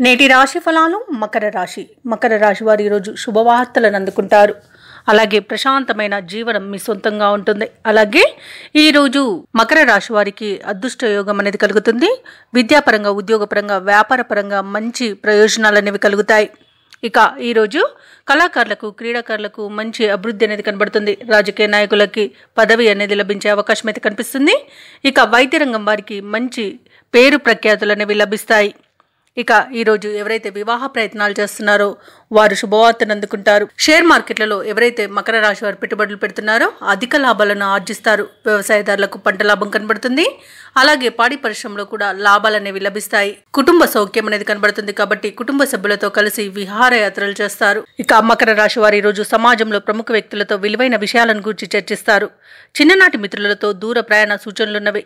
నేటి రాశి ఫలాలు మకర రాశి వారు ఈరోజు శుభవార్తలను అందుకుంటారు. అలాగే ప్రశాంతమైన జీవనం మీ సొంతంగా ఉంటుంది. అలాగే ఈరోజు మకర రాశి వారికి అదృష్ట యోగం అనేది కలుగుతుంది. విద్యాపరంగా, ఉద్యోగపరంగా, వ్యాపారపరంగా మంచి ప్రయోజనాలు అనేవి కలుగుతాయి. ఇక ఈరోజు కళాకారులకు, క్రీడాకారులకు మంచి అభివృద్ధి అనేది కనబడుతుంది. రాజకీయ నాయకులకి పదవి అనేది లభించే అవకాశం అయితే కనిపిస్తుంది. ఇక వైద్య రంగం వారికి మంచి పేరు ప్రఖ్యాతులు అనేవి లభిస్తాయి. ఇక ఈరోజు ఎవరైతే వివాహ ప్రయత్నాలు చేస్తున్నారో వారు శుభవార్తను అందుకుంటారు. షేర్ మార్కెట్లలో ఎవరైతే మకర రాశి వారు పెట్టుబడులు పెడుతున్నారో అధిక లాభాలను ఆర్జిస్తారు. వ్యవసాయదారులకు పంట లాభం కనబడుతుంది. అలాగే పాడి పరిశ్రమలో కూడా లాభాలు అనేవి లభిస్తాయి. కుటుంబ సౌఖ్యం అనేది కనబడుతుంది. కాబట్టి కుటుంబ సభ్యులతో కలిసి విహారయాత్రలు చేస్తారు. ఇక మకర రాశి వారు ఈరోజు సమాజంలో ప్రముఖ వ్యక్తులతో విలువైన విషయాలను గురించి చర్చిస్తారు. చిన్ననాటి మిత్రులతో దూర ప్రయాణ సూచనలున్నవి.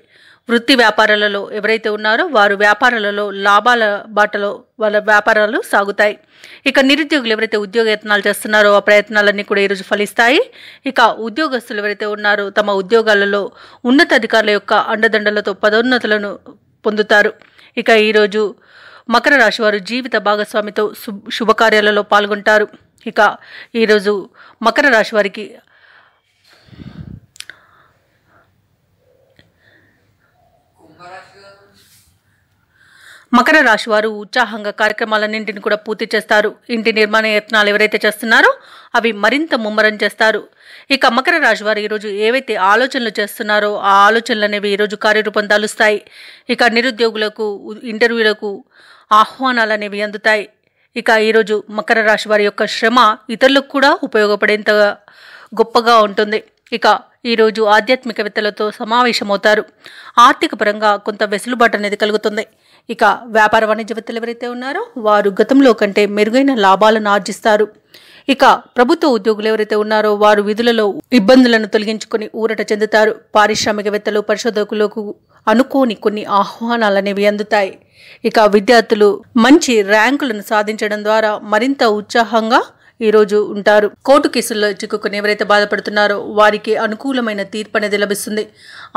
వృత్తి వ్యాపారాలలో ఎవరైతే ఉన్నారో వారు వ్యాపారాలలో లాభాల బాటలో వాళ్ళ వ్యాపారాలు సాగుతాయి. ఇక నిరుద్యోగులు ఎవరైతే ఉద్యోగయత్నాలు చేస్తున్నారో ఆ ప్రయత్నాలన్నీ కూడా ఈరోజు ఫలిస్తాయి. ఇక ఉద్యోగస్తులు ఎవరైతే ఉన్నారో తమ ఉద్యోగాలలో ఉన్నతాధికారుల యొక్క అండదండలతో పదోన్నతులను పొందుతారు. ఇక ఈరోజు మకర రాశి వారు జీవిత భాగస్వామితో శుభకార్యాలలో పాల్గొంటారు. ఇక ఈరోజు మకర రాశి వారికి మకర రాశి వారు ఉత్సాహంగా కార్యక్రమాలన్నింటిని కూడా పూర్తి చేస్తారు. ఇంటి నిర్మాణ యత్నాలు ఎవరైతే చేస్తున్నారో అవి మరింత ముమ్మరం చేస్తారు. ఇక మకర రాశి వారు ఈరోజు ఏవైతే ఆలోచనలు చేస్తున్నారో ఆ ఆలోచనలు అనేవి ఈరోజు కార్యరూపం దాలుస్తాయి. ఇక నిరుద్యోగులకు ఇంటర్వ్యూలకు ఆహ్వానాలు అనేవి అందుతాయి. ఇక ఈరోజు మకర రాశి వారి యొక్క శ్రమ ఇతరులకు కూడా ఉపయోగపడేంతగా గొప్పగా ఉంటుంది. ఇక ఈరోజు ఆధ్యాత్మికవేత్తలతో సమావేశమవుతారు. ఆర్థిక పరంగా కొంత వెసులుబాటు అనేది కలుగుతుంది. ఇక వ్యాపార వాణిజ్యవేత్తలు ఎవరైతే ఉన్నారో వారు గతంలో కంటే మెరుగైన లాభాలను ఆర్జిస్తారు. ఇక ప్రభుత్వ ఉద్యోగులు ఎవరైతే ఉన్నారో వారు విధులలో ఇబ్బందులను తొలగించుకొని ఊరట చెందుతారు. పారిశ్రామికవేత్తలు, పరిశోధకులకు అనుకోని కొన్ని ఆహ్వానాలు అనేవి అందుతాయి. ఇక విద్యార్థులు మంచి ర్యాంకులను సాధించడం ద్వారా మరింత ఉత్సాహంగా ఈరోజు ఉంటారు. కోర్టు కేసుల్లో చిక్కుకుని ఎవరైతే బాధపడుతున్నారో వారికి అనుకూలమైన తీర్పు అనేది లభిస్తుంది.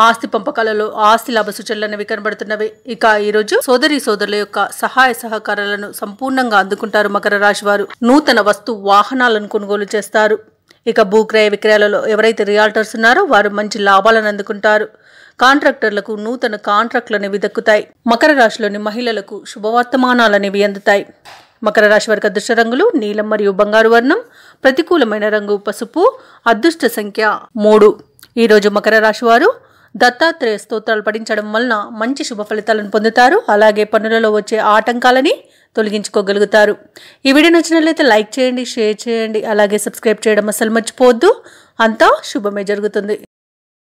ఆస్తి పంపకాలలో ఆస్తి లాభ సూచనలు అనేవి కనబడుతున్నవి. ఇక ఈరోజు సోదరుల యొక్క సహాయ సహకారాలను సంపూర్ణంగా అందుకుంటారు. మకర రాశి వారు నూతన వస్తు వాహనాలను కొనుగోలు చేస్తారు. ఇక భూక్రయ విక్రయాలలో ఎవరైతే రియాల్టర్స్ ఉన్నారో వారు మంచి లాభాలను అందుకుంటారు. కాంట్రాక్టర్లకు నూతన కాంట్రాక్టులు అనేవి దక్కుతాయి. మకర రాశిలోని మహిళలకు శుభవర్తమానాలు అనేవి అందుతాయి. మకర రాశి వారికి అదృష్ట రంగులు నీలం మరియు బంగారు వర్ణం. ప్రతికూలమైన రంగు పసుపు. అదృష్ట సంఖ్య 3. ఈరోజు మకర రాశి వారు దత్తాత్రేయ స్తోత్రాలు పఠించడం వలన మంచి శుభ ఫలితాలను పొందుతారు. అలాగే పనులలో వచ్చే ఆటంకాలని తొలగించుకోగలుగుతారు. ఈ వీడియో నచ్చినట్లయితే లైక్ చేయండి, షేర్ చేయండి, అలాగే సబ్స్క్రైబ్ చేయడం అసలు మర్చిపోవద్దు. అంతా శుభమే జరుగుతుంది.